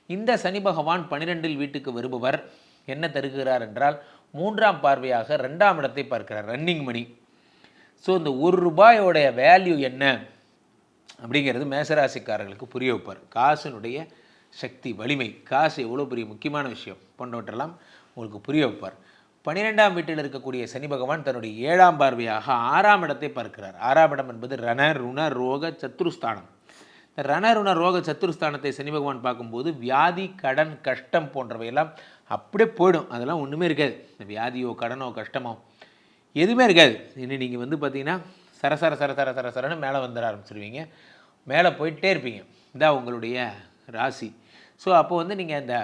இந்த சனி பகவான் 12 வீட்டுக்கு வருபவர் என்ன தருகிறார் என்றால் 3ஆம் பார்வையாக 2ஆம் இடத்தை பார்க்கிறார், ரன்னிங் மணி. ஸோ இந்த ₹1 வேல்யூ என்ன அப்படிங்கிறது மேசராசிக்காரர்களுக்கு புரிய வைப்பார். காசினுடைய சக்தி, வலிமை, காசு எவ்வளோ பெரிய முக்கியமான விஷயம் போன்றவற்றெல்லாம் உங்களுக்கு புரிய வைப்பார். 12ஆம் வீட்டில் இருக்கக்கூடிய சனி பகவான் தன்னுடைய 7ஆம் பார்வையாக 6ஆம் இடத்தை பார்க்கிறார். 6ஆம் இடம் என்பது ரண ருண ரோக சத்துருஸ்தானம். இந்த ரண ருண ரோக சத்துருஸ்தானத்தை சனி பகவான் பார்க்கும்போது வியாதி, கடன், கஷ்டம் போன்றவையெல்லாம் அப்படியே போயிடும். அதெல்லாம் ஒன்றுமே இருக்காது. இந்த வியாதியோ கடனோ கஷ்டமோ எதுவுமே இருக்காது. இன்னும் நீங்கள் வந்து பார்த்தீங்கன்னா சரசரன்னு மேலே வந்துட ஆரம்பிச்சிருவீங்க, மேலே போயிட்டே இருப்பீங்க. இதான் உங்களுடைய ராசி. ஸோ அப்போ வந்து நீங்கள் இந்த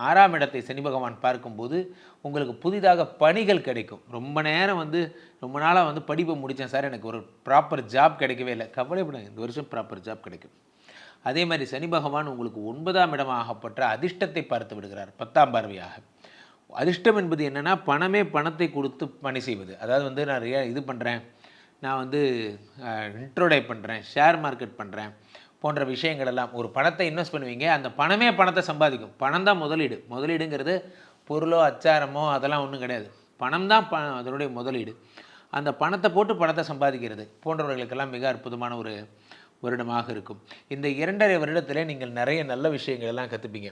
6ஆம் இடத்தை சனி பகவான் பார்க்கும்போது உங்களுக்கு புதிதாக பணிகள் கிடைக்கும். ரொம்ப நாளாக வந்து படிப்பை முடித்தேன் சார், எனக்கு ஒரு ப்ராப்பர் ஜாப் கிடைக்கவே இல்லை, கவலைப்படாங்க, இந்த வருஷம் ப்ராப்பர் ஜாப் கிடைக்கும். அதே மாதிரி சனி பகவான் உங்களுக்கு 9ஆம் இடமாகப்பட்ட அதிர்ஷ்டத்தை பார்த்து விடுகிறார் 10ஆம் பார்வையாக. அதிர்ஷ்டம் என்பது என்னென்னா பணத்தை கொடுத்து பணி செய்வது. அதாவது வந்து நான் இது பண்ணுறேன், நான் வந்து இன்ட்ரோடை பண்ணுறேன், ஷேர் மார்க்கெட் பண்ணுறேன் போன்ற விஷயங்கள் எல்லாம். ஒரு பணத்தை இன்வெஸ்ட் பண்ணுவீங்க, அந்த பணத்தை சம்பாதிக்கும். பணம் தான் முதலீடு. முதலீடுங்கிறது பொருளோ அச்சாரமோ அதெல்லாம் ஒன்றும் கிடையாது. பணம் தான் அதனுடைய முதலீடு. அந்த பணத்தை போட்டு பணத்தை சம்பாதிக்கிறது போன்றவர்களுக்கெல்லாம் மிக அற்புதமான ஒரு வருடமாக இருக்கும். இந்த 2.5 வருடத்தில் நீங்கள் நிறைய நல்ல விஷயங்கள் எல்லாம் கற்றுப்பீங்க.